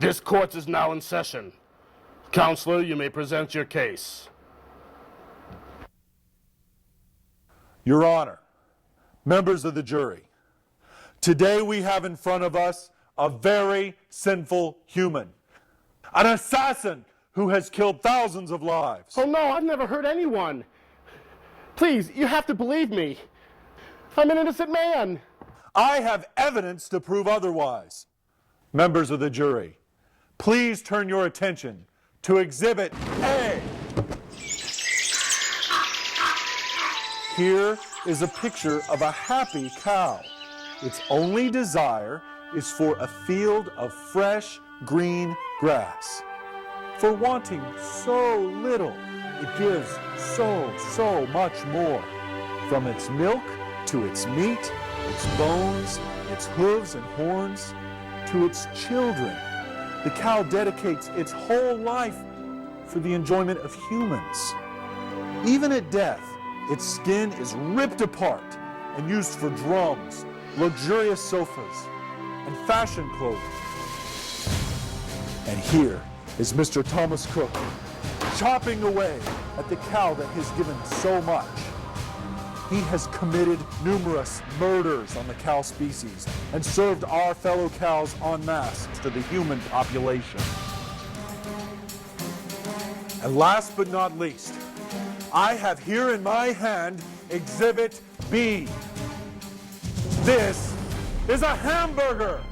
This court is now in session. Counselor, you may present your case. Your Honor, members of the jury, today we have in front of us a very sinful human, an assassin who has killed thousands of lives. Oh no, I've never hurt anyone. Please, you have to believe me. I'm an innocent man. I have evidence to prove otherwise. Members of the jury, please turn your attention to Exhibit A. Here is a picture of a happy cow. Its only desire is for a field of fresh green grass. For wanting so little, it gives so much more. From its milk to its meat, its bones, its hooves and horns, to its children. The cow dedicates its whole life for the enjoyment of humans. Even at death, its skin is ripped apart and used for drums, luxurious sofas, and fashion clothing. And here is Mr. Thomas Cook, chopping away at the cow that has given so much. He has committed numerous murders on the cow species and served our fellow cows en masse to the human population. And last but not least, I have here in my hand Exhibit B. This is a hamburger.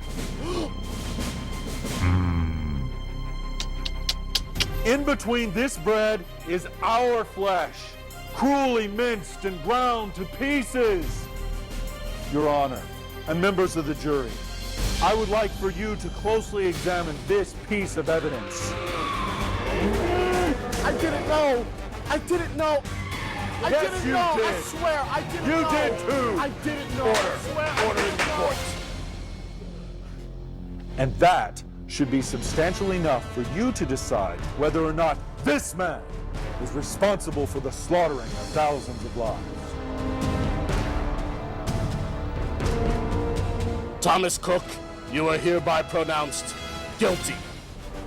In between this bread is our flesh, cruelly minced and ground to pieces. Your Honor, and members of the jury, I would like for you to closely examine this piece of evidence. I didn't know. I didn't know. I Yes, didn't you know. did. I swear, I didn't know. You did too. I didn't know. I swear, I Order in didn't the know. court. And that should be substantial enough for you to decide whether or not this man is responsible for the slaughtering of thousands of lives. Thomas Cook, you are hereby pronounced guilty.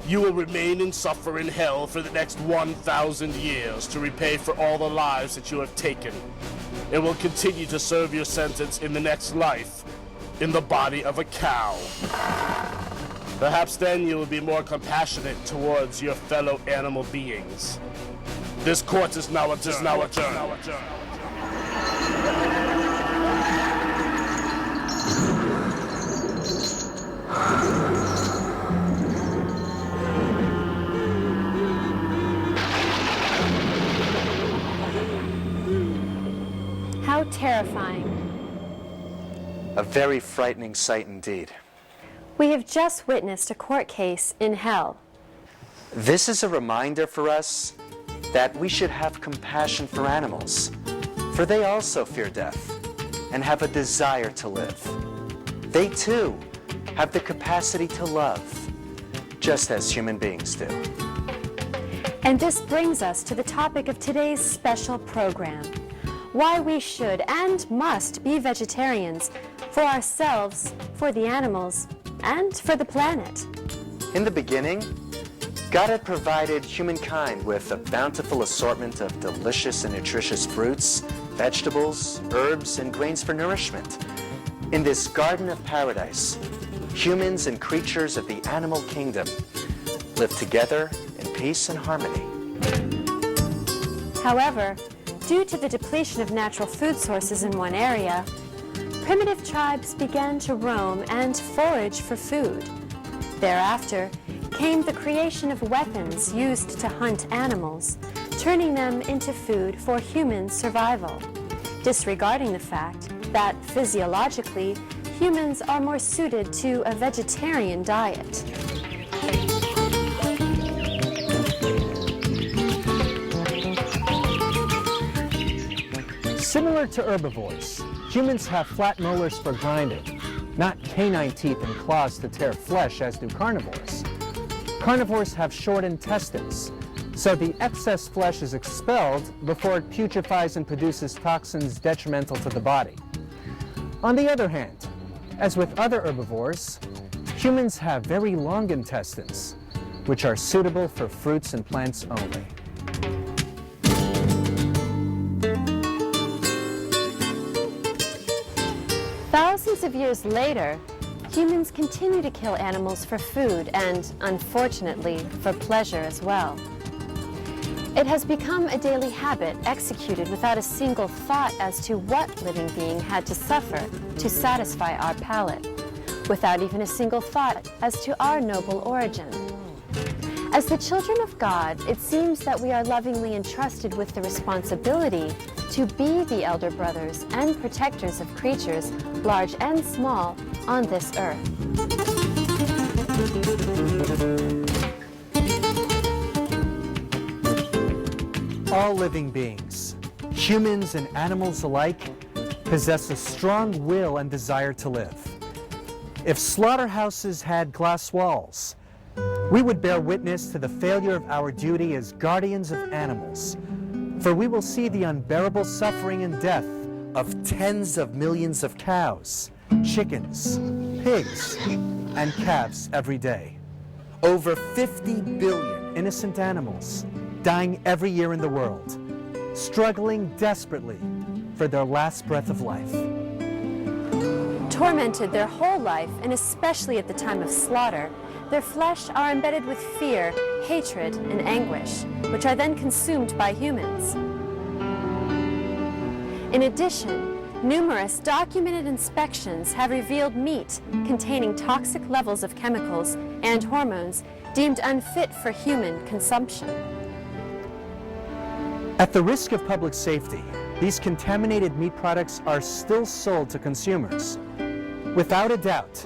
You will remain and suffer in hell for the next 1,000 years to repay for all the lives that you have taken. And will continue to serve your sentence in the next life in the body of a cow. Perhaps then you will be more compassionate towards your fellow animal beings. This court is now adjourned. How terrifying. A very frightening sight indeed. We have just witnessed a court case in hell. This is a reminder for us that we should have compassion for animals, for they also fear death and have a desire to live. They too have the capacity to love, just as human beings do. And this brings us to the topic of today's special program: why we should and must be vegetarians for ourselves, for the animals, and for the planet. In the beginning, God had provided humankind with a bountiful assortment of delicious and nutritious fruits, vegetables, herbs, and grains for nourishment. In this garden of paradise, humans and creatures of the animal kingdom live together in peace and harmony. However, due to the depletion of natural food sources in one area, primitive tribes began to roam and forage for food. Thereafter came the creation of weapons used to hunt animals, turning them into food for human survival, disregarding the fact that physiologically, humans are more suited to a vegetarian diet. Similar to herbivores, humans have flat molars for grinding, not canine teeth and claws to tear flesh as do carnivores. Carnivores have short intestines, so the excess flesh is expelled before it putrefies and produces toxins detrimental to the body. On the other hand, as with other herbivores, humans have very long intestines, which are suitable for fruits and plants only. Thousands of years later, humans continue to kill animals for food and, unfortunately, for pleasure as well. It has become a daily habit executed without a single thought as to what living being had to suffer to satisfy our palate, without even a single thought as to our noble origin. As the children of God, it seems that we are lovingly entrusted with the responsibility to be the elder brothers and protectors of creatures, large and small, on this earth. All living beings, humans and animals alike, possess a strong will and desire to live. If slaughterhouses had glass walls, we would bear witness to the failure of our duty as guardians of animals, for we will see the unbearable suffering and death of tens of millions of cows, chickens, pigs, and calves every day. Over 50 billion innocent animals dying every year in the world, struggling desperately for their last breath of life. Tormented their whole life, and especially at the time of slaughter, their flesh are embedded with fear, hatred, and anguish, which are then consumed by humans. In addition, numerous documented inspections have revealed meat containing toxic levels of chemicals and hormones deemed unfit for human consumption. At the risk of public safety, these contaminated meat products are still sold to consumers. Without a doubt,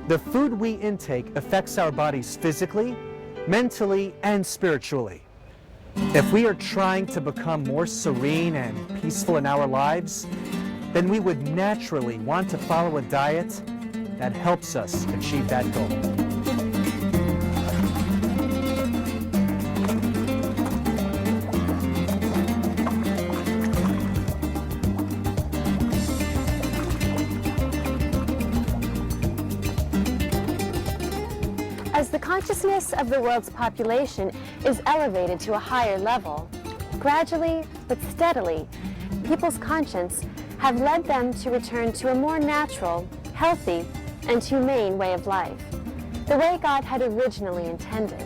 the food we intake affects our bodies physically, mentally, and spiritually. If we are trying to become more serene and peaceful in our lives, then we would naturally want to follow a diet that helps us achieve that goal. As the consciousness of the world's population is elevated to a higher level, gradually but steadily, people's conscience have led them to return to a more natural, healthy, and humane way of life, the way God had originally intended.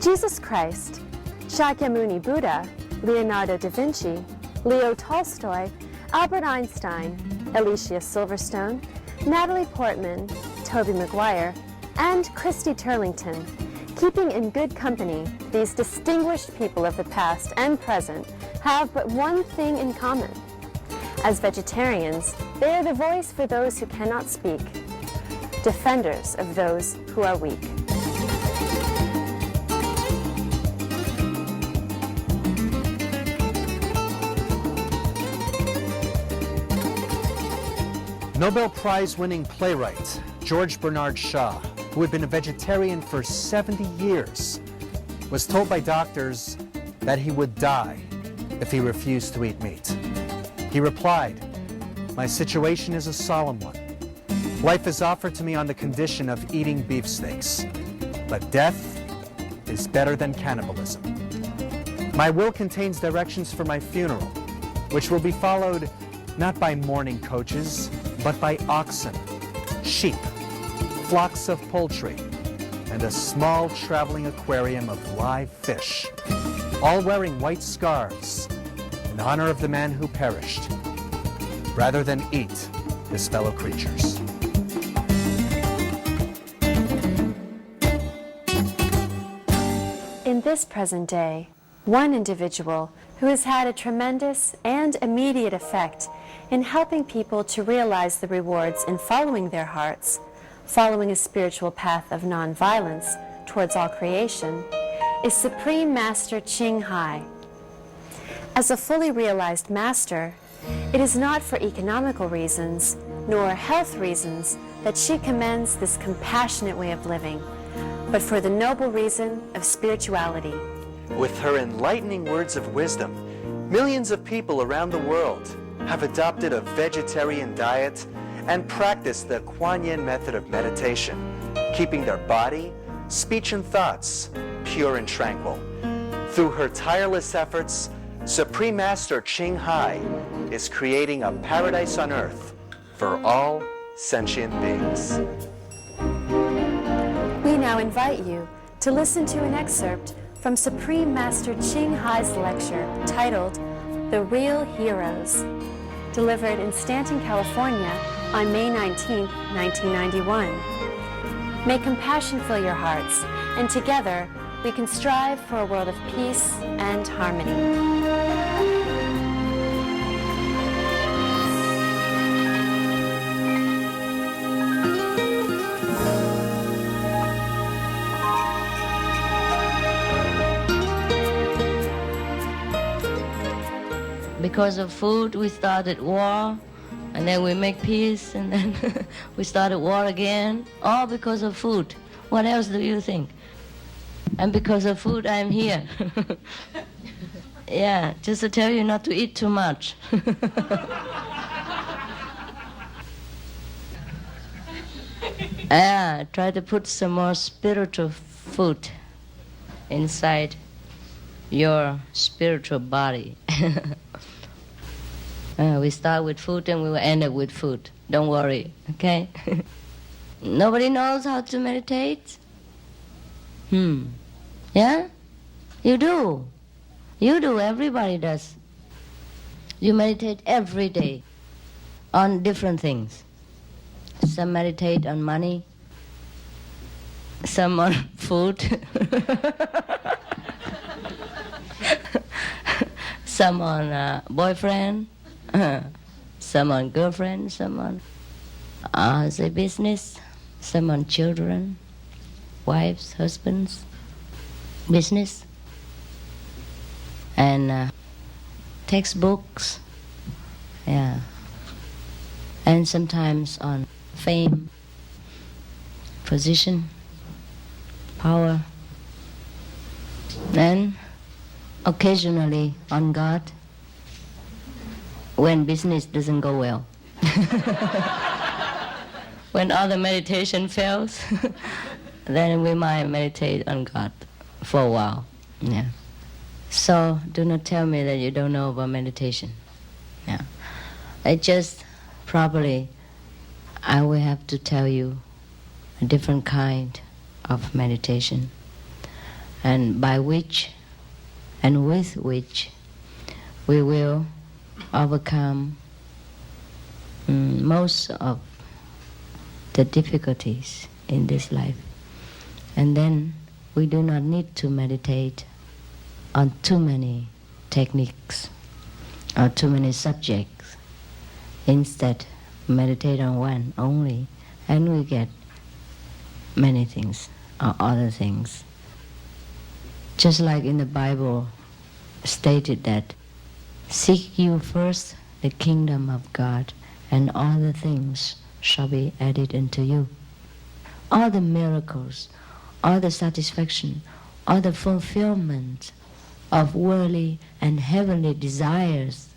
Jesus Christ, Shakyamuni Buddha, Leonardo da Vinci, Leo Tolstoy, Albert Einstein, Alicia Silverstone, Natalie Portman, Tobey Maguire, and Christy Turlington. Keeping in good company, these distinguished people of the past and present have but one thing in common. As vegetarians, they are the voice for those who cannot speak, defenders of those who are weak. Nobel Prize-winning playwright George Bernard Shaw, who had been a vegetarian for 70 years, was told by doctors that he would die if he refused to eat meat. He replied, "My situation is a solemn one. Life is offered to me on the condition of eating beefsteaks, but death is better than cannibalism. My will contains directions for my funeral, which will be followed not by mourning coaches, but by oxen, sheep, flocks of poultry, and a small traveling aquarium of live fish, all wearing white scarves in honor of the man who perished, rather than eat his fellow creatures." In this present day, one individual who has had a tremendous and immediate effect in helping people to realize the rewards in following their hearts, following a spiritual path of nonviolence towards all creation, is Supreme Master Ching Hai. As a fully realized master, it is not for economical reasons nor health reasons that she commends this compassionate way of living, but for the noble reason of spirituality. With her enlightening words of wisdom, millions of people around the world have adopted a vegetarian diet and practiced the Kuan Yin method of meditation, keeping their body, speech, and thoughts pure and tranquil. Through her tireless efforts, Supreme Master Ching Hai is creating a paradise on earth for all sentient beings. We now invite you to listen to an excerpt from Supreme Master Ching Hai's lecture titled The Real Heroes, delivered in Stanton, California on May 19, 1991. May compassion fill your hearts, and together we can strive for a world of peace and harmony. Because of food, we started war, and then we make peace, and then we started war again, all because of food. What else do you think? And because of food, I'm here. Yeah, just to tell you not to eat too much. Yeah, try to put some more spiritual food inside your spiritual body. We start with food and we will end up with food. Don't worry, okay? Nobody knows how to meditate? Yeah? You do. You do, everybody does. You meditate every day on different things. Some meditate on money, some on food, some on boyfriend, some on girlfriend, some on say business, some on children, wives, husbands, business, and textbooks, yeah, and sometimes on fame, position, power, and occasionally on God when business doesn't go well. When all the meditation fails, then we might meditate on God for a while. Yeah. So do not tell me that you don't know about meditation. Yeah. It just probably I will have to tell you a different kind of meditation, and by which and with which we will overcome most of the difficulties in this life. And then we do not need to meditate on too many techniques or too many subjects. Instead, meditate on one only, and we get many things or other things. Just like in the Bible stated that, seek you first the kingdom of God, and all the things shall be added unto you. All the miracles, all the satisfaction, all the fulfillment of worldly and heavenly desires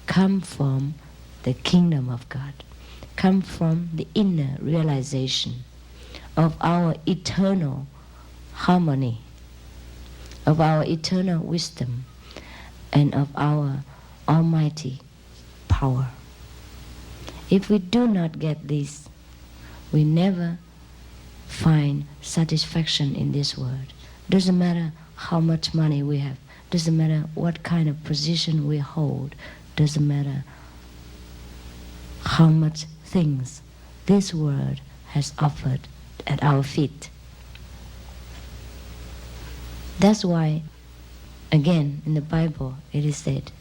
come from the kingdom of God, come from the inner realization of our eternal harmony, of our eternal wisdom, and of our almighty power. If we do not get this, we never find satisfaction in this world. Doesn't matter how much money we have, doesn't matter what kind of position we hold, doesn't matter how much things this world has offered at our feet. That's why Again, in the Bible, it is said,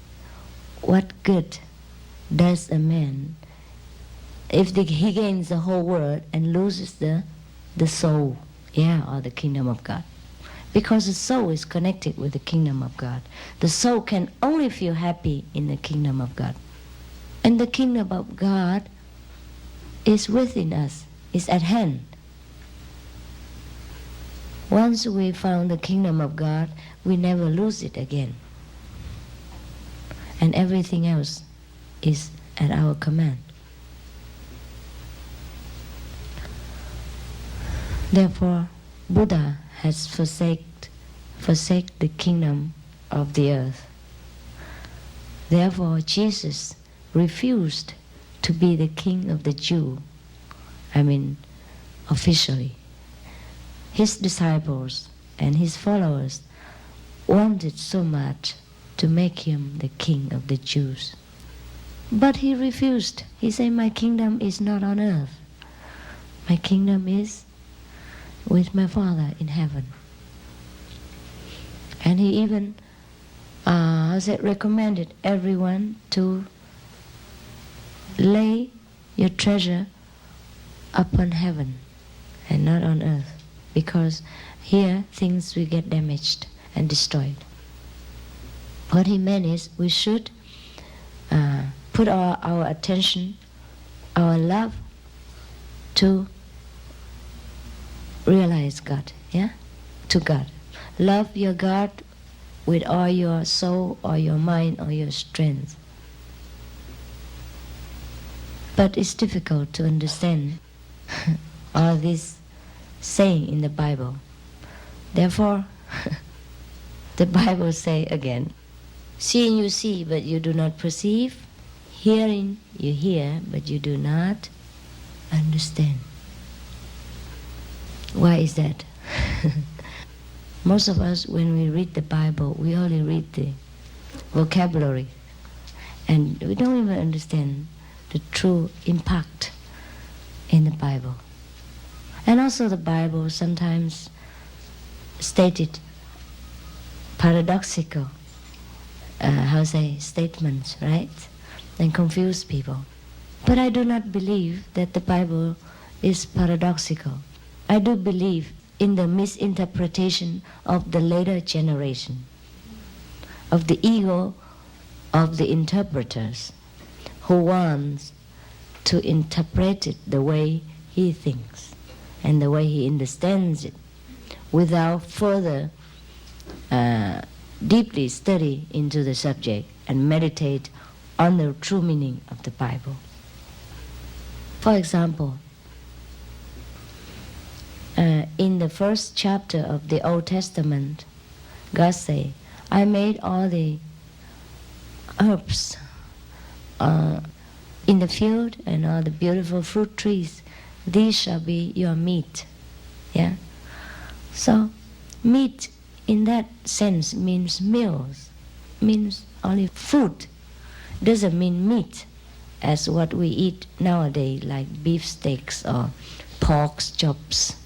what good does a man if he gains the whole world and loses the soul, or the kingdom of God? Because the soul is connected with the kingdom of God. The soul can only feel happy in the kingdom of God. And the kingdom of God is within us, is at hand. Once we found the kingdom of God, we never lose it again. And everything else is at our command. Therefore, Buddha has forsake the kingdom of the earth. Therefore, Jesus refused to be the king of the Jew. Officially. His disciples and his followers wanted so much to make him the king of the Jews. But he refused. He said, my kingdom is not on earth. My kingdom is with my Father in heaven. And he even recommended everyone to lay your treasure upon heaven and not on earth, because here things will get damaged and destroyed. What he meant is we should put our attention, our love to realize God, to God. Love your God with all your soul or your mind or your strength. But it's difficult to understand all this saying in the Bible. Therefore, the Bible say again, seeing you see, but you do not perceive. Hearing you hear, but you do not understand. Why is that? Most of us, when we read the Bible, we only read the vocabulary, and we don't even understand the true impact in the Bible. And also the Bible sometimes stated paradoxical statements, right? And confuse people. But I do not believe that the Bible is paradoxical. I do believe in the misinterpretation of the later generation, of the ego of the interpreters, who wants to interpret it the way he thinks and the way he understands it, without further deeply study into the subject and meditate on the true meaning of the Bible. For example, in the first chapter of the Old Testament, God say, I made all the herbs in the field and all the beautiful fruit trees. These shall be your meat. So meat in that sense means meals, means only food. Doesn't mean meat as what we eat nowadays, like beef steaks or pork chops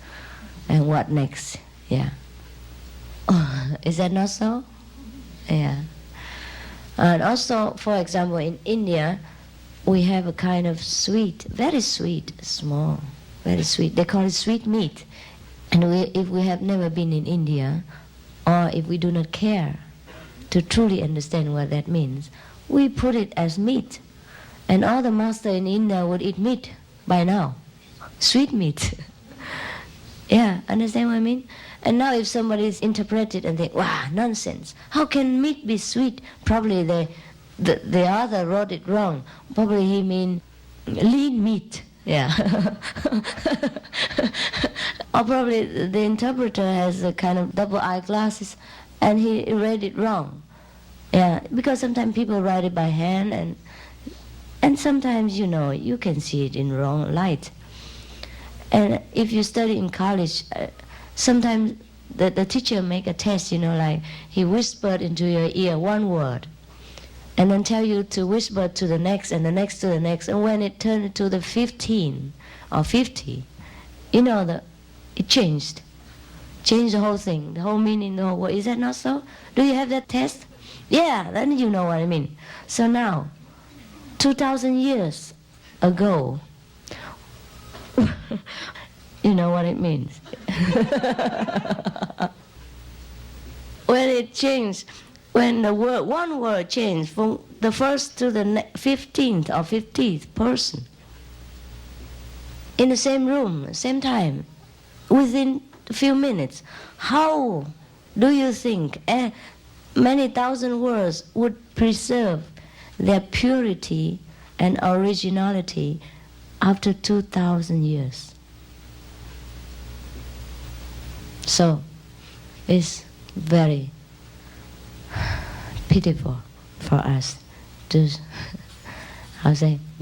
and what next. Is that not so? And also, for example, in India, we have a kind of sweet, very sweet, small, very sweet. They call it sweet meat. And if we have never been in India, or if we do not care to truly understand what that means, we put it as meat. And all the master in India would eat meat by now. Sweet meat. Understand what I mean? And now if somebody is interpreted and think, wow, nonsense. How can meat be sweet? Probably the author wrote it wrong. Probably he mean lean meat. Or probably the interpreter has a kind of double eyeglasses and he read it wrong. Because sometimes people write it by hand and sometimes, you can see it in wrong light. And if you study in college, sometimes the teacher make a test, like he whispered into your ear one word and then tell you to whisper to the next and the next to the next. And when it turned to the 15 or 50, it changed. change the whole thing, the whole meaning, the whole word. Is that not so? Do you have that test? Yeah, then you know what I mean. So now, 2,000 years ago, you know what it means. When it changed, when the word, one word changed from the first to the 15th or 50th person, in the same room, same time, within a few minutes, how do you think many thousand words would preserve their purity and originality after 2,000 years? So, it's very pitiful for us to,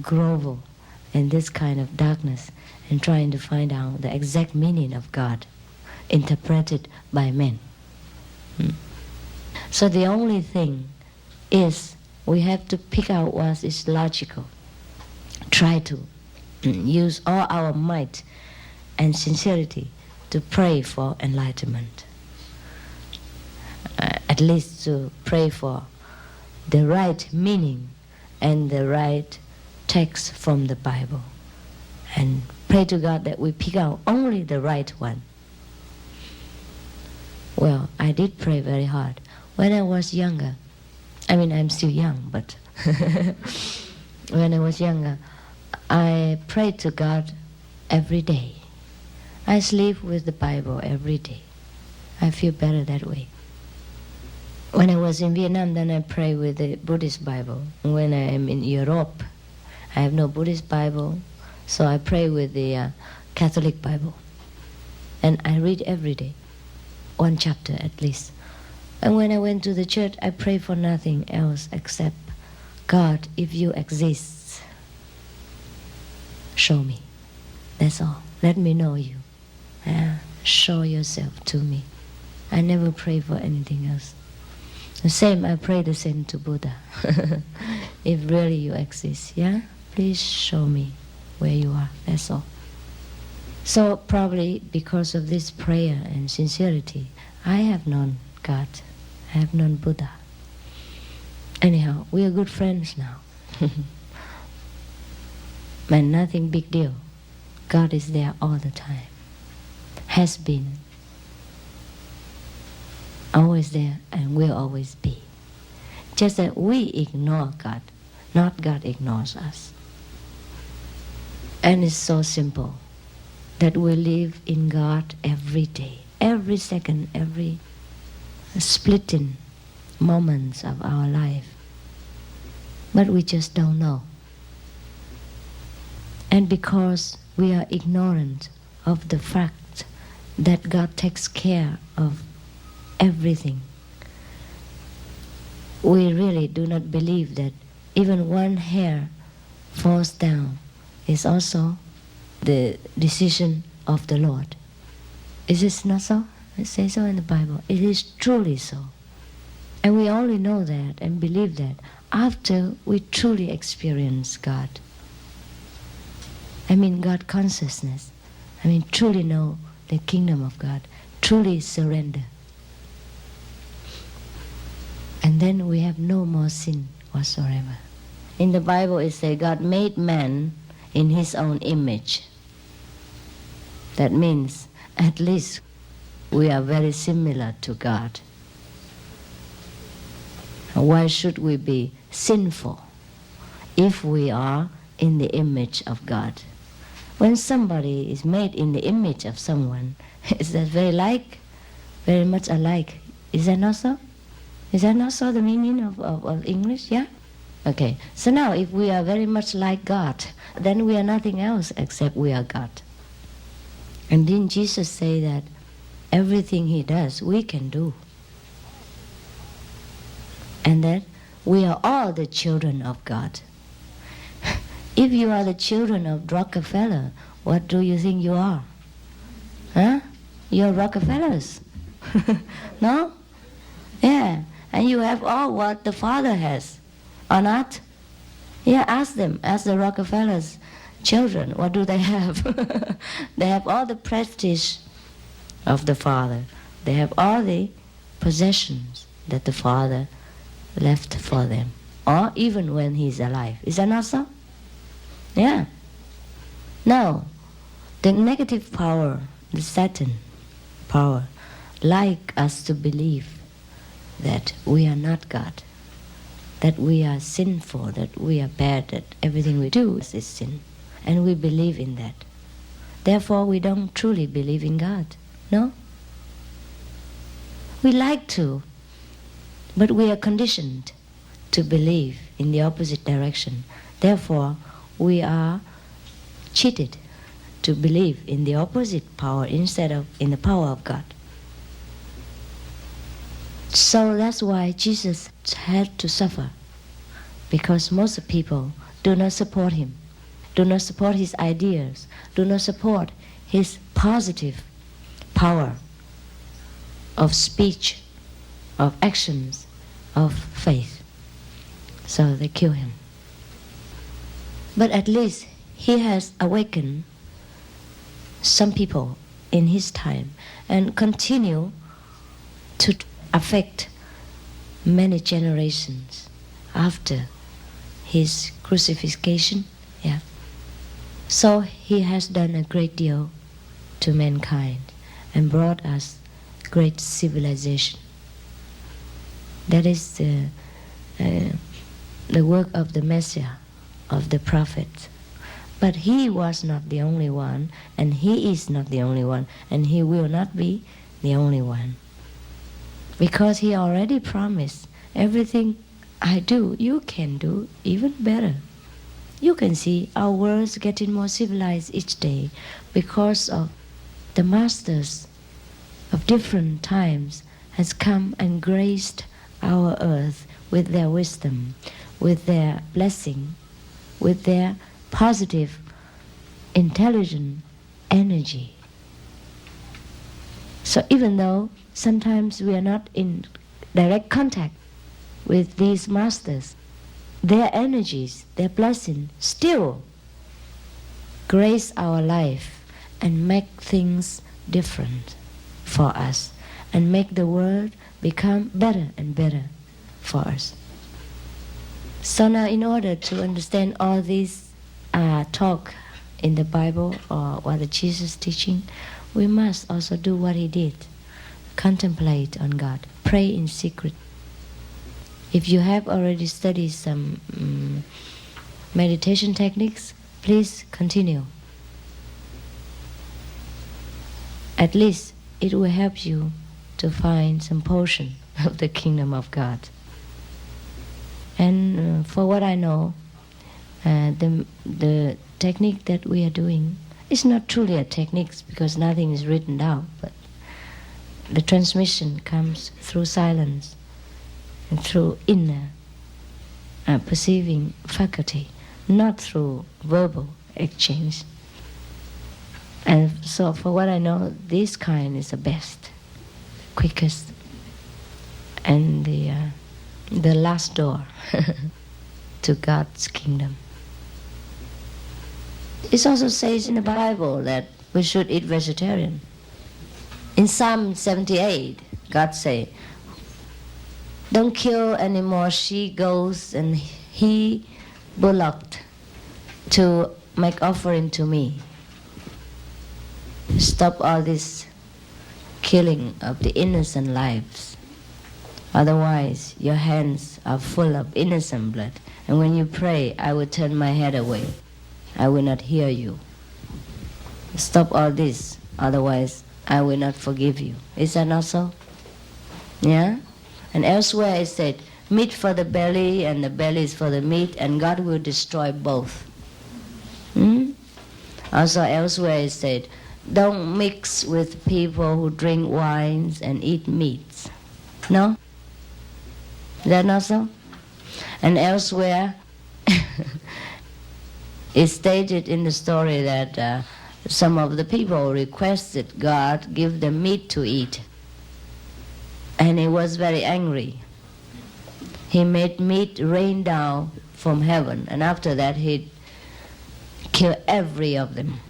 grovel in this kind of darkness and trying to find out the exact meaning of God interpreted by men. So the only thing is we have to pick out what is logical. Try to use all our might and sincerity to pray for enlightenment. At least to pray for the right meaning and the right text from the Bible. And pray to God that we pick out only the right one. Well, I did pray very hard. When I was younger, I mean, I'm still young, but when I was younger, I prayed to God every day. I sleep with the Bible every day. I feel better that way. When I was in Vietnam, then I pray with the Buddhist Bible. When I am in Europe, I have no Buddhist Bible, so I pray with the Catholic Bible. And I read every day, one chapter at least. And when I went to the church, I pray for nothing else except, God, if you exist, show me. That's all. Let me know you. Show yourself to me. I never pray for anything else. The same, I pray the same to Buddha. If really you exist, yeah? Please show me where you are, that's all. So probably because of this prayer and sincerity, I have known God, I have known Buddha. Anyhow, we are good friends now. And nothing big deal. God is there all the time. Has been. Always there and will always be. Just that we ignore God, not God ignores us. And it's so simple that we live in God every day, every second, every splitting moments of our life. But we just don't know. And because we are ignorant of the fact that God takes care of everything, we really do not believe that even one hair falls down is also the decision of the Lord. Is this not so? It says so in the Bible. It is truly so. And we only know that and believe that after we truly experience God. I mean God consciousness. I mean truly know the kingdom of God. Truly surrender. And then we have no more sin whatsoever. In the Bible it says God made man in his own image. That means at least we are very similar to God. Why should we be sinful if we are in the image of God? When somebody is made in the image of someone, is that very much alike? Is that not so? Is that not so the meaning of English? Yeah? Okay. So now if we are very much like God, then we are nothing else except we are God. And didn't Jesus say that everything he does, we can do? And that we are all the children of God. If you are the children of Rockefeller, what do you think you are? Huh? You're Rockefellers. No? Yeah. And you have all what the Father has, or not? Yeah, ask them. Ask the Rockefellers' children, what do they have? They have all the prestige of the Father. They have all the possessions that the Father left for them, or even when he's alive. Is that not so? Yeah. Now, the negative power, the Satan power, like us to believe that we are not God, that we are sinful, that we are bad, that everything we do is sin. And we believe in that. Therefore, we don't truly believe in God. No? We like to, but we are conditioned to believe in the opposite direction. Therefore, we are cheated to believe in the opposite power instead of in the power of God. So that's why Jesus had to suffer, because most people do not support him, do not support his ideas, do not support his positive power of speech, of actions, of faith. So they kill him. But at least he has awakened some people in his time and continue to affect many generations after his crucifixion. Yeah. So he has done a great deal to mankind and brought us great civilization. That is the work of the Messiah, of the prophet. But he was not the only one, and he is not the only one, and he will not be the only one. Because he already promised, everything I do, you can do even better. You can see our world's getting more civilized each day because of the masters of different times has come and graced our earth with their wisdom, with their blessing, with their positive, intelligent energy. So even though sometimes we are not in direct contact with these masters, their energies, their blessing still grace our life and make things different for us and make the world become better and better for us. So now in order to understand all these talk in the Bible or what Jesus is teaching, we must also do what he did. Contemplate on God. Pray in secret. If you have already studied some meditation techniques, please continue. At least it will help you to find some portion of the kingdom of God. And for what I know, the technique that we are doing is not truly a technique because nothing is written down, but the transmission comes through silence and through inner perceiving faculty, not through verbal exchange. And so for what I know, this kind is the best, quickest, and the last door to God's kingdom. It also says in the Bible that we should eat vegetarian. In Psalm 78, God say, don't kill any more she-goats and he-bullock to make offering to me. Stop all this killing of the innocent lives. Otherwise, your hands are full of innocent blood. And when you pray, I will turn my head away. I will not hear you. Stop all this. Otherwise, I will not forgive you. Is that not so? Yeah? And elsewhere it said, meat for the belly and the belly is for the meat, and God will destroy both. Also elsewhere it said, don't mix with people who drink wines and eat meats. No? Is that not so? And elsewhere it's stated in the story that some of the people requested God give them meat to eat. And he was very angry. He made meat rain down from heaven, and after that he killed every of them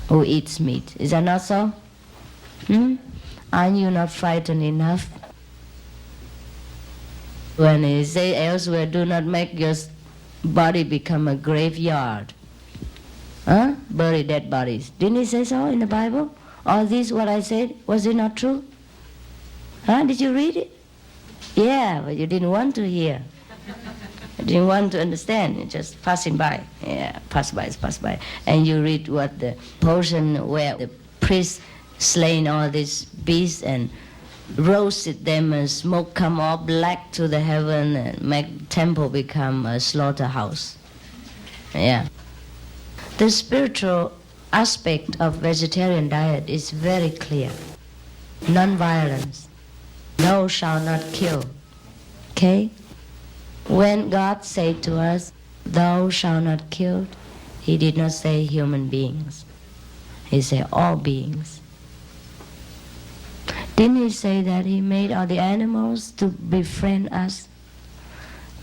who eats meat. Is that not so? Are you not frightened enough? When he say elsewhere, do not make your body become a graveyard. Bury dead bodies. Didn't he say so in the Bible? All this, what I said, was it not true? Did you read it? Yeah, but you didn't want to hear. You didn't want to understand. You're just passing by. Yeah, pass by. And you read what the portion where the priest slain all these beasts and roasted them and smoke come all black to the heaven and make temple become a slaughterhouse. Yeah. The spiritual aspect of vegetarian diet is very clear. Non-violence. Thou shalt not kill. Okay? When God said to us, thou shalt not kill, he did not say human beings. He said all beings. Didn't he say that he made all the animals to befriend us,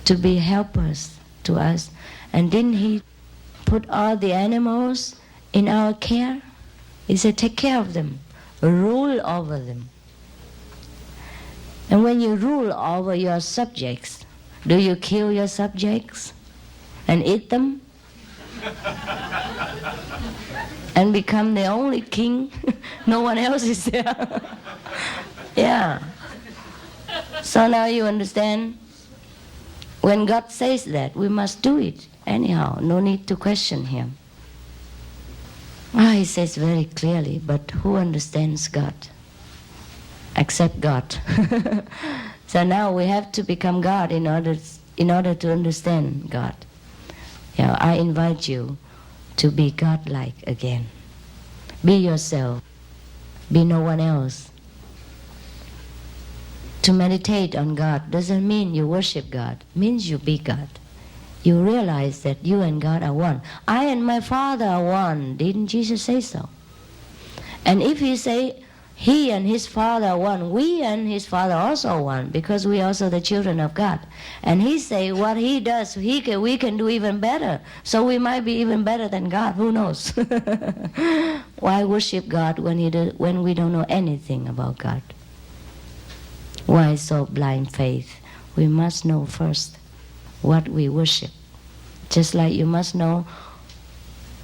to be helpers to us? And didn't he put all the animals in our care? He said, take care of them, rule over them. And when you rule over your subjects, do you kill your subjects and eat them? And become the only king? No one else is there. Yeah. So now you understand, when God says that, we must do it anyhow. No need to question him. He says very clearly, but who understands God? Except God. So now we have to become God in order to understand God. Yeah, I invite you to be God-like again. Be yourself. Be no one else. To meditate on God doesn't mean you worship God. It means you be God. You realize that you and God are one. I and my Father are one. Didn't Jesus say so? And if he say he and his Father are one, we and his Father also are one, because we are also the children of God. And he say what he does, we can do even better. So we might be even better than God. Who knows? Why worship God when we don't know anything about God? Why so blind faith? We must know first what we worship. Just like you must know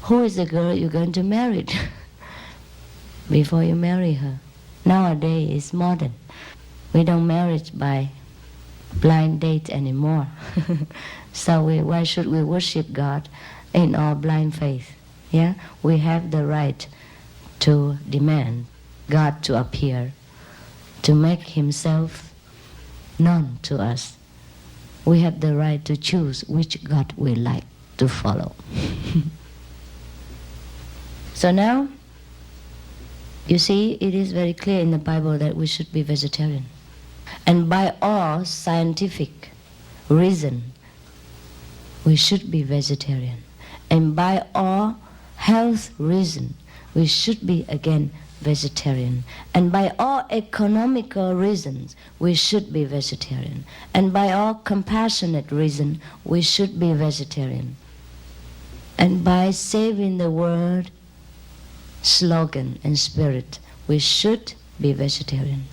who is the girl you're going to marry before you marry her. Nowadays it's modern. We don't marry by blind date anymore. So why should we worship God in our blind faith? Yeah, we have the right to demand God to appear, to make himself known to us. We have the right to choose which God we like to follow. So now, you see, it is very clear in the Bible that we should be vegetarian. And by all scientific reason, we should be vegetarian. And by all health reason, we should be again vegetarian. And by all economical reasons, we should be vegetarian. And by all compassionate reason, we should be vegetarian. And by saving the world slogan and spirit, we should be vegetarian.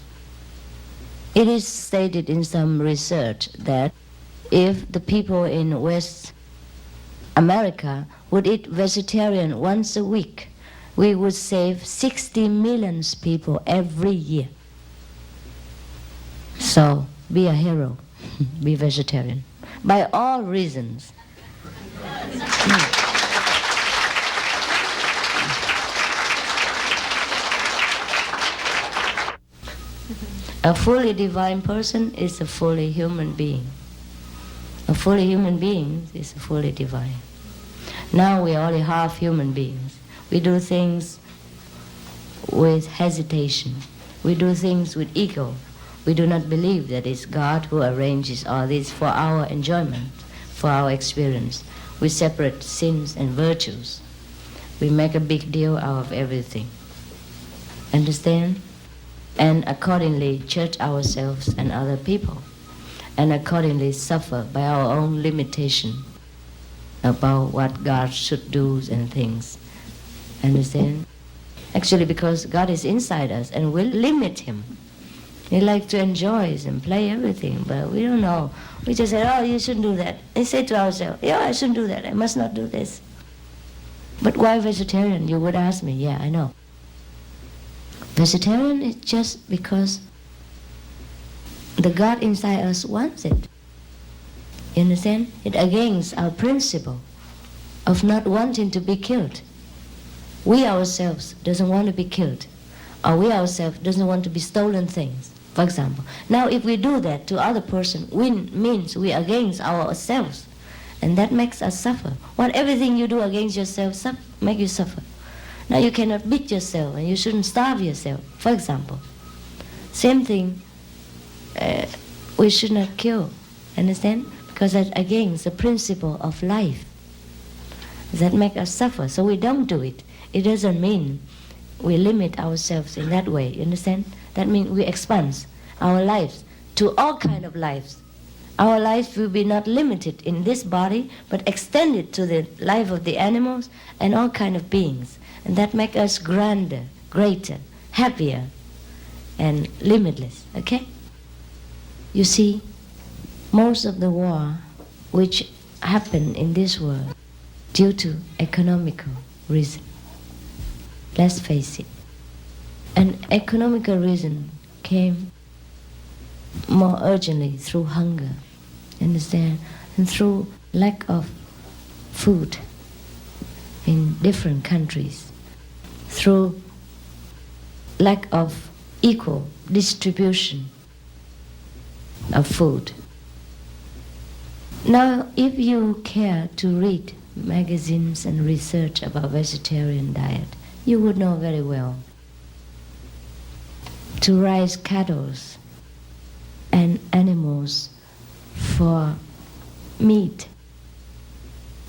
It is stated in some research that if the people in West America would eat vegetarian once a week, we would save 60 million people every year. So be a hero, be vegetarian, by all reasons. A fully divine person is a fully human being. A fully human being is fully divine. Now we are only half human beings. We do things with hesitation. We do things with ego. We do not believe that it's God who arranges all this for our enjoyment, for our experience. We separate sins and virtues. We make a big deal out of everything. Understand? And accordingly judge ourselves and other people. And accordingly suffer by our own limitation about what God should do and things. Understand? Actually, because God is inside us and we limit him. We like to enjoy and play everything, but we don't know. We just say, oh, you shouldn't do that. And say to ourselves, yeah, I shouldn't do that. I must not do this. But why vegetarian? You would ask me. Yeah, I know. Vegetarian is just because the God inside us wants it. You understand? It's against our principle of not wanting to be killed. We ourselves doesn't want to be killed, or we ourselves doesn't want to be stolen things, for example. Now if we do that to other person, means we against ourselves, and that makes us suffer. Everything you do against yourself make you suffer. Now you cannot beat yourself, and you shouldn't starve yourself, for example. Same thing, we should not kill, understand? Because that's against the principle of life. That make us suffer, so we don't do it. It doesn't mean we limit ourselves in that way, you understand? That means we expand our lives to all kind of lives. Our life will be not limited in this body, but extended to the life of the animals and all kind of beings. And that make us grander, greater, happier, and limitless, okay? You see, most of the war which happen in this world due to economical reason. Let's face it. An economical reason came more urgently through hunger, understand? And through lack of food in different countries, through lack of equal distribution of food. Now, if you care to read magazines and research about vegetarian diet, you would know very well. To raise cattle and animals for meat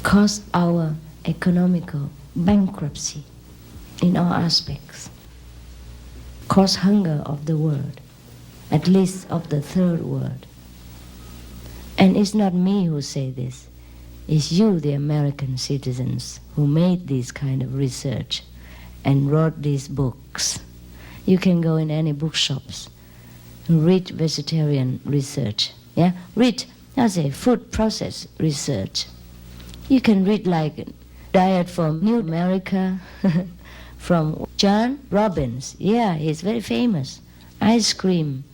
caused our economical bankruptcy in all aspects, caused hunger of the world, at least of the third world. And it's not me who say this. It's you, the American citizens, who made this kind of research and wrote these books. You can go in any bookshops and read vegetarian research. Yeah, read, food process research. You can read like Diet from New America, from John Robbins. Yeah, he's very famous. Ice cream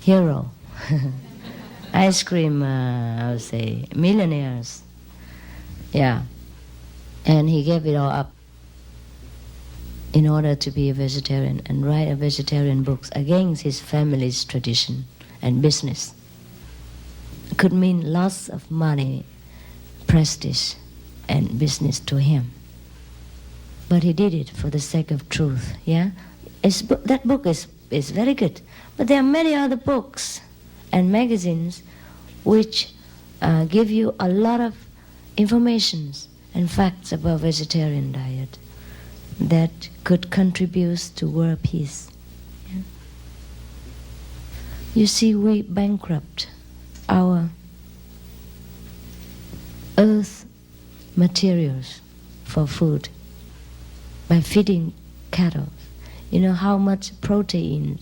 hero. Ice cream, millionaires. Yeah. And he gave it all up in order to be a vegetarian and write a vegetarian books against his family's tradition and business. It could mean lots of money, prestige, and business to him. But he did it for the sake of truth, yeah? That book is very good. But there are many other books and magazines which give you a lot of information and facts about vegetarian diet that could contribute to world peace. Yeah? You see, we bankrupt our earth materials for food by feeding cattle. You know how much protein,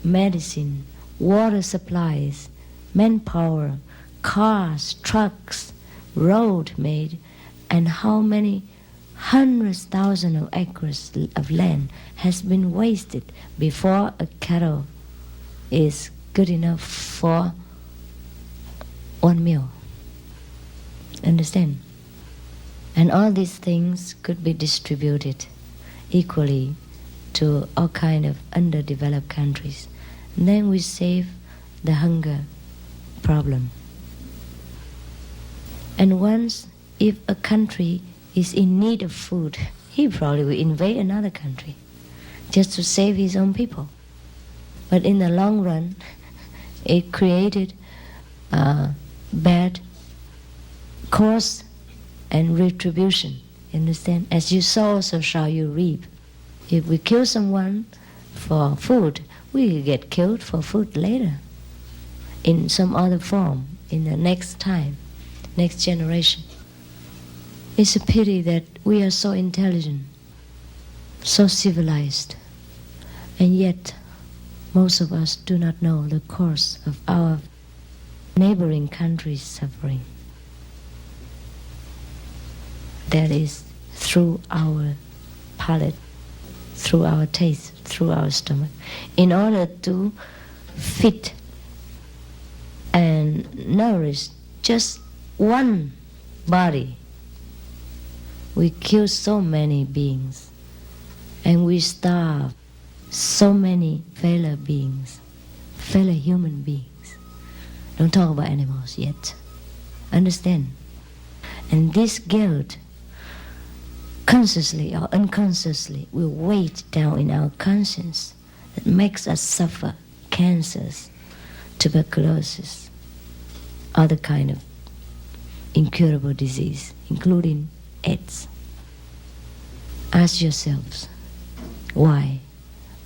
medicine, water supplies, manpower, cars, trucks, road made, and how many hundreds thousands of acres of land has been wasted before a cattle is good enough for one meal. Understand? And all these things could be distributed equally to all kind of underdeveloped countries. And then we save the hunger problem. And once, if a country is in need of food, he probably will invade another country just to save his own people. But in the long run, it created bad cause and retribution. Understand? As you sow, so shall you reap. If we kill someone for food, we will get killed for food later in some other form in the next time, next generation. It's a pity that we are so intelligent so civilized, and yet most of us do not know the cause of our neighboring countries' suffering. That is through our palate, through our taste, through our stomach. In order to feed and nourish just one body, we kill so many beings, and we starve so many fellow beings, fellow human beings. Don't talk about animals yet. Understand? And this guilt, consciously or unconsciously, will weigh down in our conscience. It makes us suffer cancers, tuberculosis, other kind of incurable disease, including AIDS. Ask yourselves why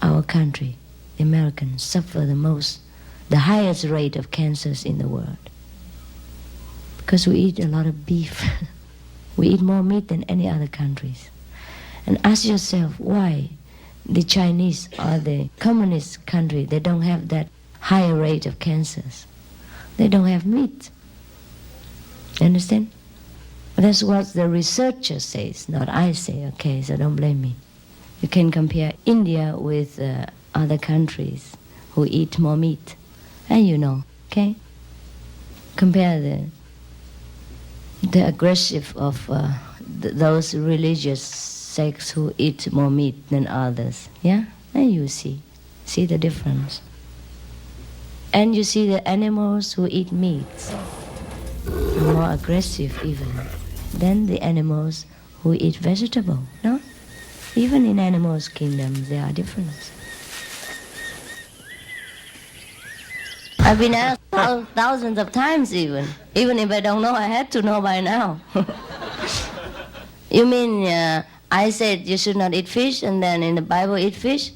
our country, the Americans, suffer the highest rate of cancers in the world. Because we eat a lot of beef. We eat more meat than any other countries. And ask yourself why the Chinese or the communist country, they don't have that higher rate of cancers. They don't have meat. Understand? That's what the researcher says, not I say, okay, so don't blame me. You can compare India with other countries who eat more meat, and you know, okay? Compare the aggressive of those religious sects who eat more meat than others, yeah? And you see the difference. And you see the animals who eat meat are more aggressive even than the animals who eat vegetable, no? Even in animals' kingdoms, there are differences. I've been asked thousands of times even if I don't know, I had to know by now. You mean I said you should not eat fish, and then in the Bible eat fish?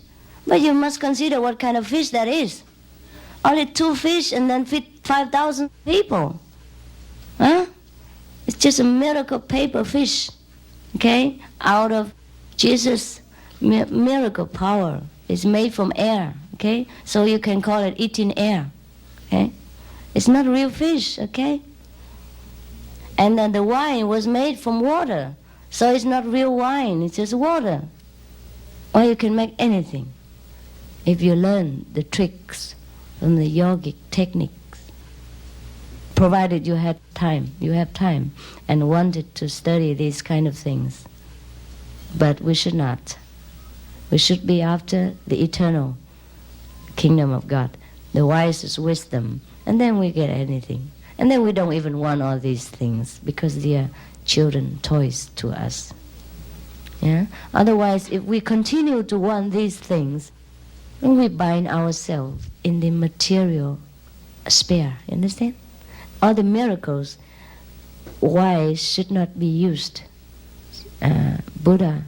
But you must consider what kind of fish that is. Only 2 fish and then feed 5,000 people. Huh? It's just a miracle paper fish, okay? Out of Jesus' miracle power. It's made from air, okay? So you can call it eating air, okay? It's not real fish, okay? And then the wine was made from water. So it's not real wine, it's just water. Or you can make anything if you learn the tricks from the yogic techniques. Provided you have time and wanted to study these kind of things. But we should not. We should be after the eternal kingdom of God, the wisest wisdom, and then we get anything. And then we don't even want all these things because they are children toys to us. Yeah? Otherwise, if we continue to want these things, we bind ourselves in the material sphere. You understand? All the miracles, why should not be used? Buddha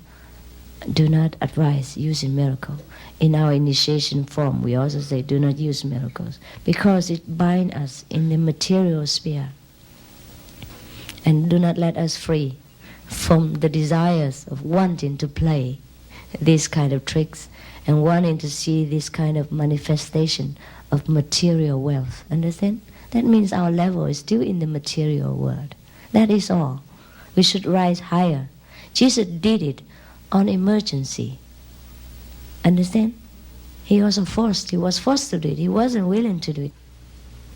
do not advise using miracle. In our initiation form, we also say do not use miracles because it binds us in the material sphere and do not let us free from the desires of wanting to play these kind of tricks and wanting to see this kind of manifestation of material wealth. Understand? That means our level is still in the material world. That is all. We should rise higher. Jesus did it on emergency. Understand? He was forced to do it. He wasn't willing to do it.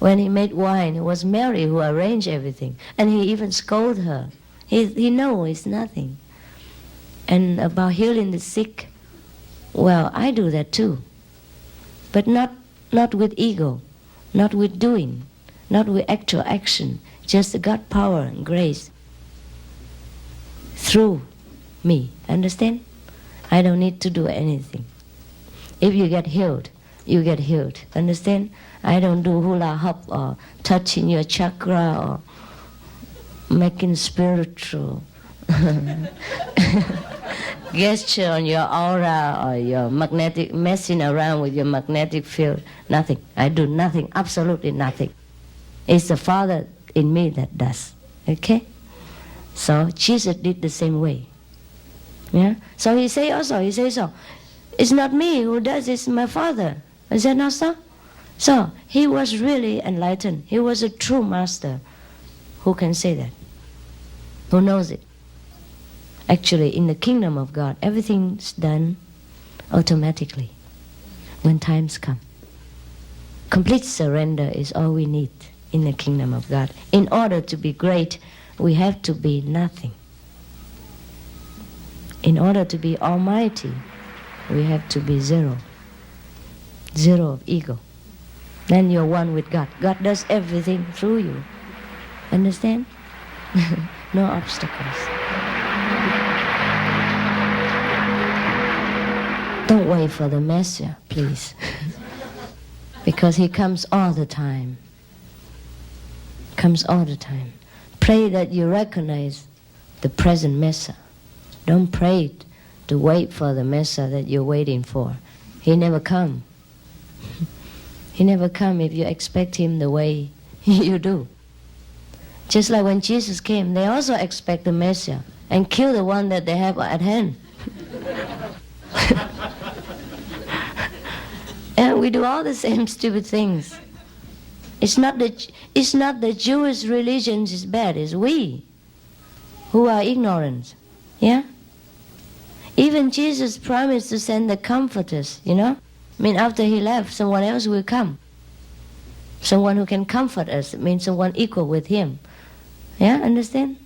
When he made wine, it was Mary who arranged everything. And he even scolded her. He knows it's nothing. And about healing the sick, well, I do that too. But not with ego, not with doing, not with actual action, just the God power and grace through me. Understand? I don't need to do anything. If you get healed, you get healed. Understand? I don't do hula hop or touching your chakra or making spiritual gesture on your aura or your magnetic, messing around with your magnetic field. Nothing. I do nothing, absolutely nothing. It's the Father in me that does. Okay? So Jesus did the same way. Yeah. So he says so. It's not me who does it, it's my Father. Is that not so? So he was really enlightened. He was a true master. Who can say that? Who knows it? Actually, in the kingdom of God, everything's done automatically when times come. Complete surrender is all we need in the kingdom of God. In order to be great, we have to be nothing. In order to be almighty, we have to be zero. Zero of ego. Then you're one with God. God does everything through you. Understand? No obstacles. Don't wait for the Messiah, please. Because he comes all the time. Comes all the time. Pray that you recognize the present Messiah. Don't pray to wait for the Messiah that you're waiting for. He never come. He never come if you expect him the way you do. Just like when Jesus came, they also expect the Messiah and kill the one that they have at hand. And we do all the same stupid things. It's not the Jewish religion is bad, it's we who are ignorant. Yeah? Even Jesus promised to send the comforters, you know? I mean, after he left, someone else will come. Someone who can comfort us. It means someone equal with him. Yeah, understand?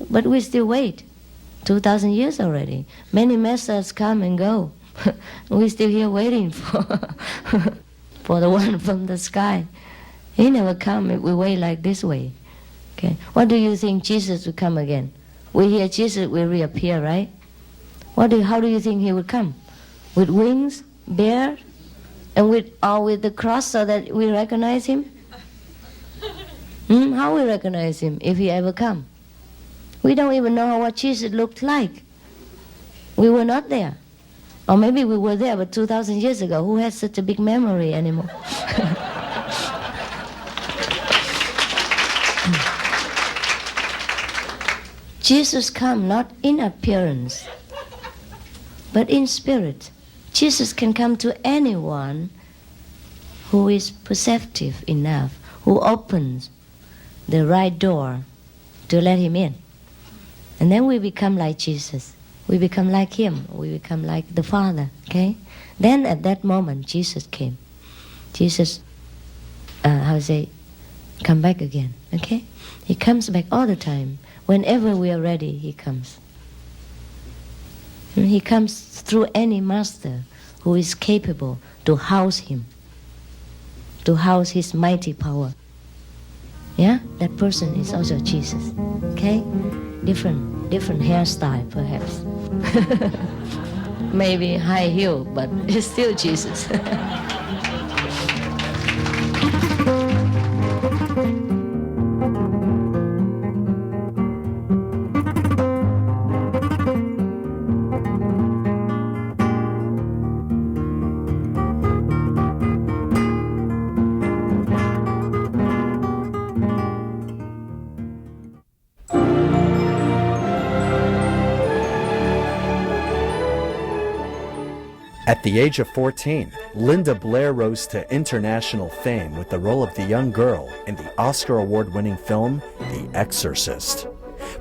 But we still wait. 2,000 years already. Many masters come and go. We're still here waiting for the one from the sky. He never come if we wait like this way. Okay. What do you think Jesus will come again? We hear Jesus will reappear, right? How do you think he would come? With wings, beard, and with the cross so that we recognize him? How we recognize him if he ever come? We don't even know what Jesus looked like. We were not there. Or maybe we were there, but 2,000 years ago. Who has such a big memory anymore? Jesus come not in appearance, but in spirit. Jesus can come to anyone who is perceptive enough, who opens the right door to let him in. And then we become like Jesus. We become like him. We become like the Father, okay? Then at that moment, Jesus came. Jesus, come back again, okay? He comes back all the time. Whenever we are ready, he comes. And he comes through any master who is capable to house him, to house his mighty power. Yeah? That person is also Jesus, okay? Different hairstyle, perhaps. Maybe high heel, but it's still Jesus. At the age of 14, Linda Blair rose to international fame with the role of the young girl in the Oscar award-winning film The Exorcist.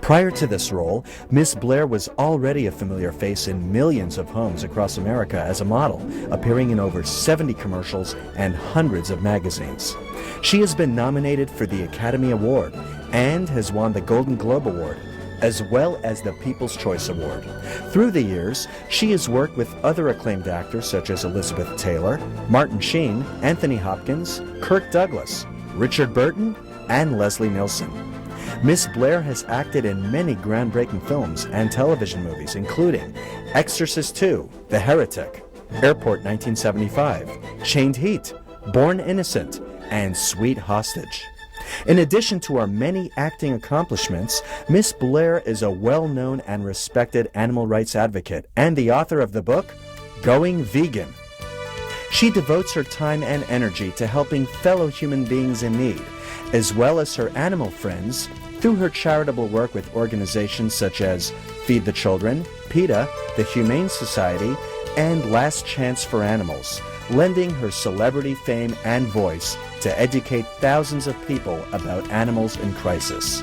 Prior to this role, Miss Blair was already a familiar face in millions of homes across America as a model, appearing in over 70 commercials and hundreds of magazines. She has been nominated for the Academy Award and has won the Golden Globe Award, as well as the People's Choice Award. Through the years, she has worked with other acclaimed actors such as Elizabeth Taylor, Martin Sheen, Anthony Hopkins, Kirk Douglas, Richard Burton, and Leslie Nielsen. Miss Blair has acted in many groundbreaking films and television movies, including Exorcist II, The Heretic, Airport 1975, Chained Heat, Born Innocent, and Sweet Hostage. In addition to her many acting accomplishments, Miss Blair is a well-known and respected animal rights advocate and the author of the book, Going Vegan. She devotes her time and energy to helping fellow human beings in need, as well as her animal friends, Through her charitable work with organizations such as Feed the Children, PETA, the Humane Society, and Last Chance for Animals, lending her celebrity fame and voice to educate thousands of people about animals in crisis.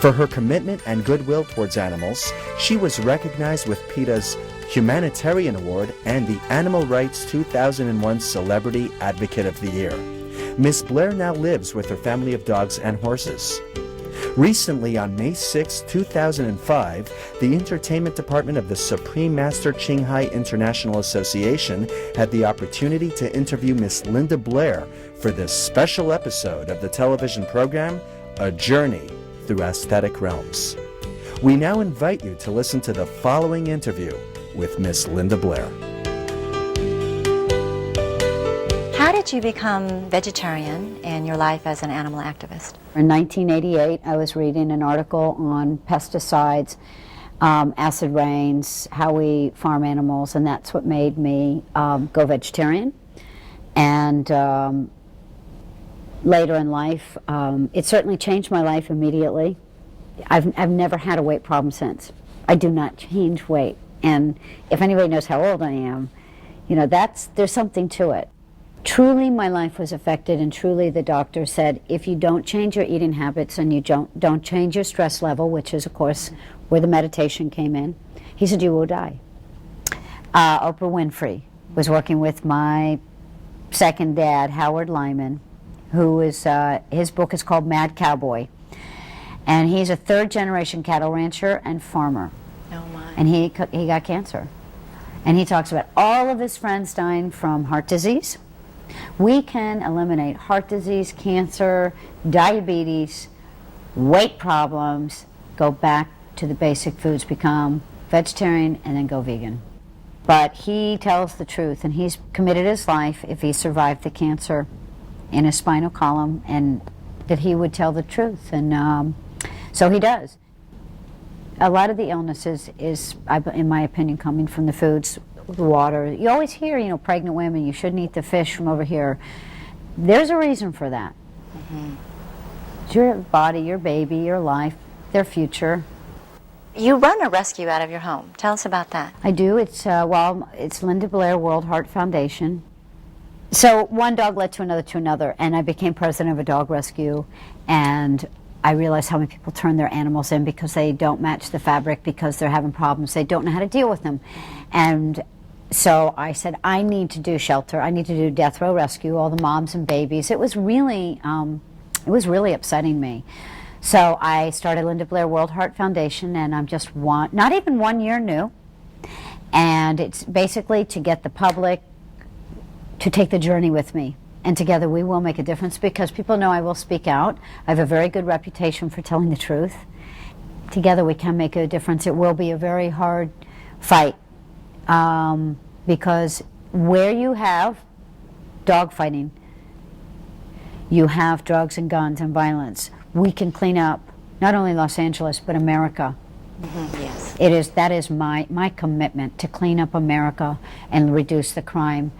For her commitment and goodwill towards animals, she was recognized with PETA's Humanitarian Award and the Animal Rights 2001 Celebrity Advocate of the Year. Miss Blair now lives with her family of dogs and horses. Recently, on May 6, 2005, the Entertainment Department of the Supreme Master Qinghai International Association had the opportunity to interview Miss Linda Blair for this special episode of the television program, A Journey Through Aesthetic Realms. We now invite you to listen to the following interview with Miss Linda Blair. How did you become vegetarian in your life as an animal activist? In 1988, I was reading an article on pesticides, acid rains, how we farm animals, and that's what made me go vegetarian. And later in life, it certainly changed my life immediately. I've never had a weight problem since. I do not change weight. And if anybody knows how old I am, you know, there's something to it. Truly, my life was affected, and truly the doctor said, if you don't change your eating habits and you don't change your stress level, which is, of course, where the meditation came in, he said, you will die. Oprah Winfrey was working with my second dad, Howard Lyman, who is, his book is called Mad Cowboy. And he's a third-generation cattle rancher and farmer. Oh my. And he got cancer. And he talks about all of his friends dying from heart disease. We can eliminate heart disease, cancer, diabetes, weight problems, go back to the basic foods, become vegetarian, and then go vegan. But he tells the truth, and he's committed his life, if he survived the cancer in his spinal column, and that he would tell the truth. And so he does. A lot of the illnesses is, in my opinion, coming from the foods, the water. You always hear, you know, pregnant women, you shouldn't eat the fish from over here. There's a reason for that. Mm-hmm. It's your body, your baby, your life, their future. You run a rescue out of your home. Tell us about that. I do. It's Linda Blair World Heart Foundation. So one dog led to another, and I became president of a dog rescue, and I realized how many people turn their animals in because they don't match the fabric, because they're having problems, they don't know how to deal with them. And so I said, I need to do shelter, I need to do death row rescue, all the moms and babies. It was really upsetting me. So I started Linda Blair World Heart Foundation, and I'm just not even 1 year new. And it's basically to get the public to take the journey with me. And together we will make a difference, because people know I will speak out. I have a very good reputation for telling the truth. Together we can make a difference. It will be a very hard fight, because where you have dog fighting, you have drugs and guns and violence. We can clean up not only Los Angeles, but America. Mm-hmm. Yes. That is my commitment, to clean up America and reduce the crime.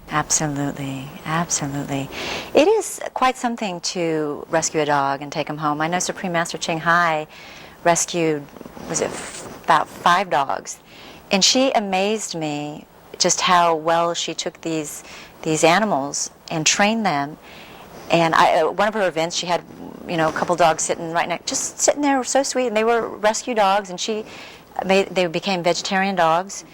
Absolutely, absolutely. It is quite something to rescue a dog and take him home. I know Supreme Master Qinghai rescued, about 5 dogs, and she amazed me just how well she took these animals and trained them. And one of her events, she had, you know, a couple dogs sitting right next, just sitting there, so sweet, and they were rescue dogs, and they became vegetarian dogs.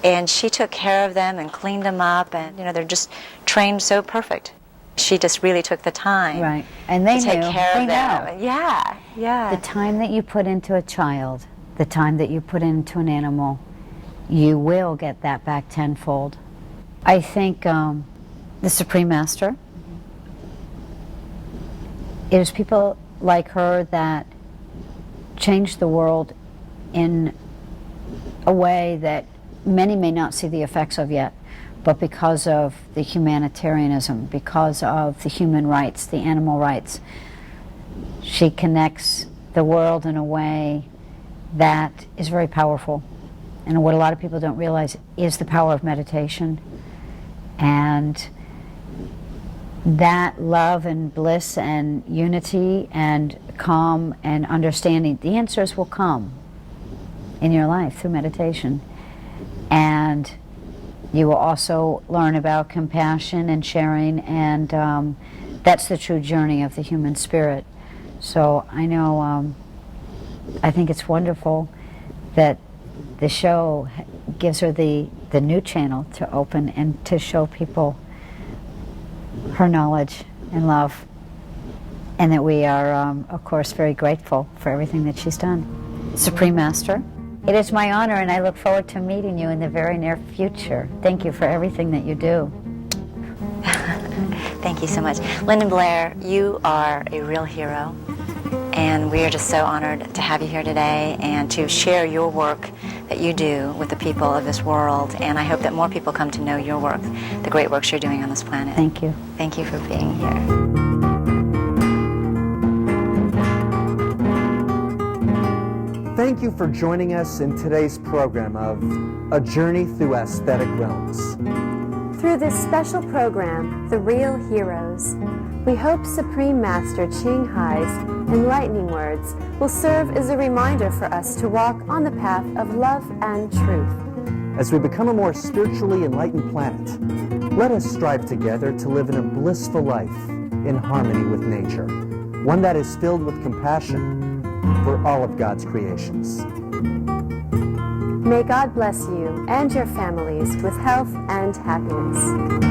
And she took care of them and cleaned them up, and you know, they're just trained so perfect. She just really took the time, right? And they to take care of them. Know. Yeah, yeah. The time that you put into a child, the time that you put into an animal, you will get that back tenfold. I think the Supreme Master, it is people like her that change the world in a way that many may not see the effects of yet, but because of the humanitarianism, because of the human rights, the animal rights, she connects the world in a way that is very powerful. And what a lot of people don't realize is the power of meditation. And that love and bliss and unity and calm and understanding, the answers will come in your life through meditation. And you will also learn about compassion and sharing, and that's the true journey of the human spirit. So I know, I think it's wonderful that the show gives her the new channel to open and to show people her knowledge and love, and that we are, of course, very grateful for everything that she's done. Supreme Master, it is my honor, and I look forward to meeting you in the very near future. Thank you for everything that you do. Thank you so much. Lyndon Blair, you are a real hero, and we are just so honored to have you here today and to share your work that you do with the people of this world. And I hope that more people come to know your work, the great works you're doing on this planet. Thank you. Thank you for being here. Thank you for joining us in today's program of A Journey Through Aesthetic Realms. Through this special program, The Real Heroes, we hope Supreme Master Ching Hai's enlightening words will serve as a reminder for us to walk on the path of love and truth. As we become a more spiritually enlightened planet, let us strive together to live in a blissful life in harmony with nature, one that is filled with compassion for all of God's creations. May God bless you and your families with health and happiness.